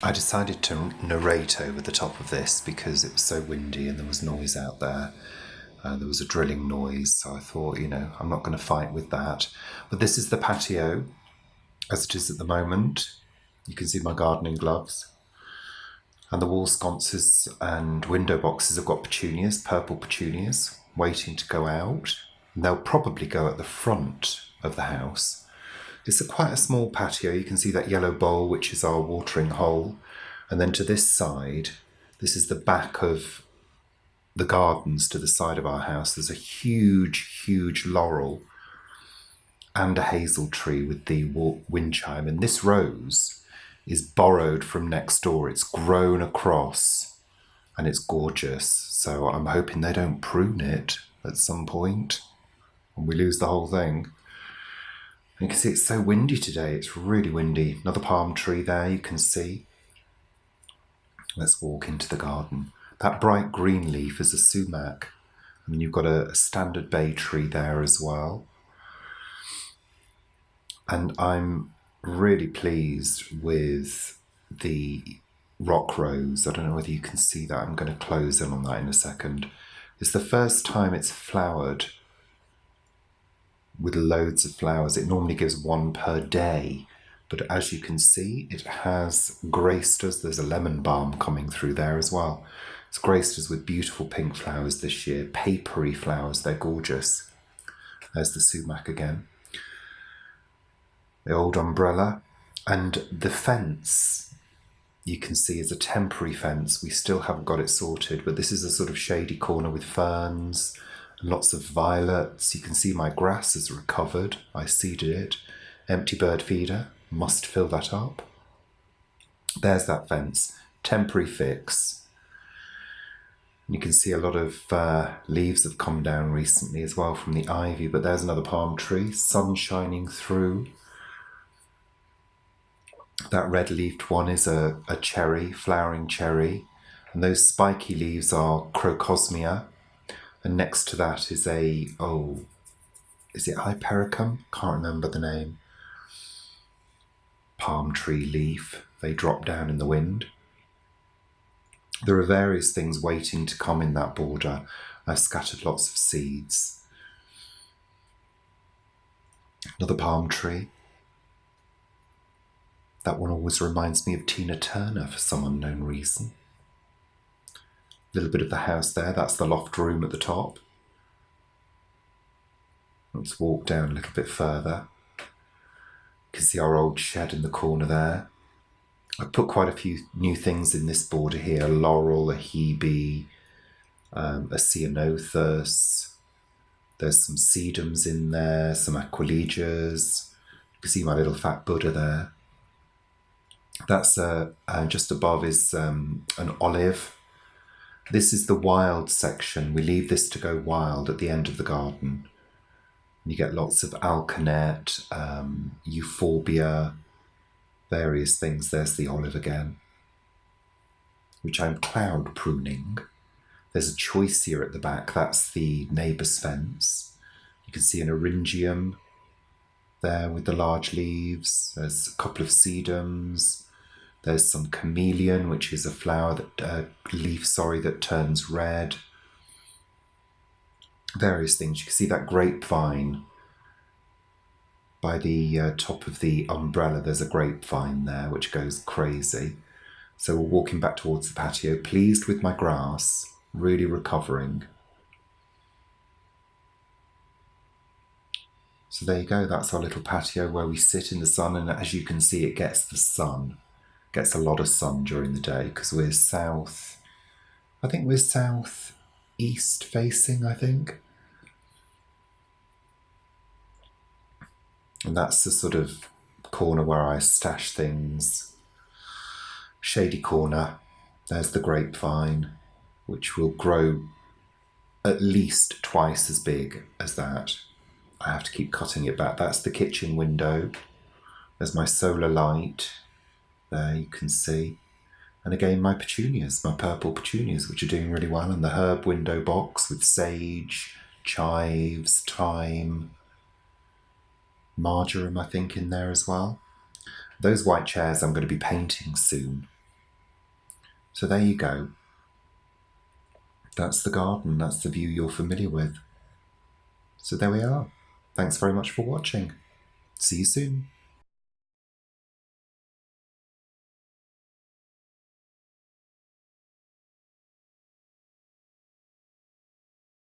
I decided to narrate over the top of this because it was so windy and there was noise out there. There was a drilling noise, so I thought, I'm not going to fight with that. But this is the patio as it is at the moment. You can see my gardening gloves. And the wall sconces and window boxes have got petunias, purple petunias, waiting to go out. And they'll probably go at the front of the house. It's quite a small patio. You can see that yellow bowl, which is our watering hole. And then to this side, this is the back of the gardens to the side of our house. There's a huge, huge laurel and a hazel tree with the wind chime. And this rose is borrowed from next door. It's grown across and it's gorgeous. So I'm hoping they don't prune it at some point and we lose the whole thing. You can see it's so windy today. It's really windy. Another palm tree there you can see. Let's walk into the garden. That bright green leaf is a sumac. And you've got a standard bay tree there as well. And I'm really pleased with the rock rose. I don't know whether you can see that. I'm going to close in on that in a second. It's the first time it's flowered with loads of flowers. It normally gives one per day, but as you can see, it has graced us. There's a lemon balm coming through there as well. It's graced us with beautiful pink flowers this year, papery flowers. They're gorgeous. There's the sumac again. The old umbrella. And the fence, you can see, is a temporary fence. We still haven't got it sorted, but this is a sort of shady corner with ferns, lots of violets. You can see my grass has recovered. I seeded it. Empty bird feeder. Must fill that up. There's that fence. Temporary fix. You can see a lot of leaves have come down recently as well from the ivy. But there's another palm tree. Sun shining through. That red-leafed one is a cherry, flowering cherry. And those spiky leaves are crocosmia. And next to that is is it Hypericum? Can't remember the name. Palm tree leaf. They drop down in the wind. There are various things waiting to come in that border. I've scattered lots of seeds. Another palm tree. That one always reminds me of Tina Turner for some unknown reason. A little bit of the house there. That's the loft room at the top. Let's walk down a little bit further. You can see our old shed in the corner there. I've put quite a few new things in this border here. A laurel, a hebe, a ceanothus. There's some sedums in there, some aquilegias. You can see my little fat Buddha there. That's just above is an olive. This is the wild section. We leave this to go wild at the end of the garden. You get lots of alkanet, euphorbia, various things. There's the olive again, which I'm cloud pruning. There's a choicea at the back. That's the neighbour's fence. You can see an eryngium there with the large leaves. There's a couple of sedums. There's some chameleon, which is a flower that turns red. Various things. You can see that grapevine by the top of the umbrella. There's a grapevine there which goes crazy. So we're walking back towards the patio, pleased with my grass, really recovering. So there you go. That's our little patio where we sit in the sun, and as you can see, it gets the sun. Gets a lot of sun during the day because we're south. I think we're south east facing, I think. And that's the sort of corner where I stash things. Shady corner. There's the grapevine, which will grow at least twice as big as that. I have to keep cutting it back. That's the kitchen window. There's my solar light. There you can see. And again, my petunias, my purple petunias, which are doing really well. And the herb window box with sage, chives, thyme, marjoram, I think, in there as well. Those white chairs I'm going to be painting soon. So there you go. That's the garden. That's the view you're familiar with. So there we are. Thanks very much for watching. See you soon.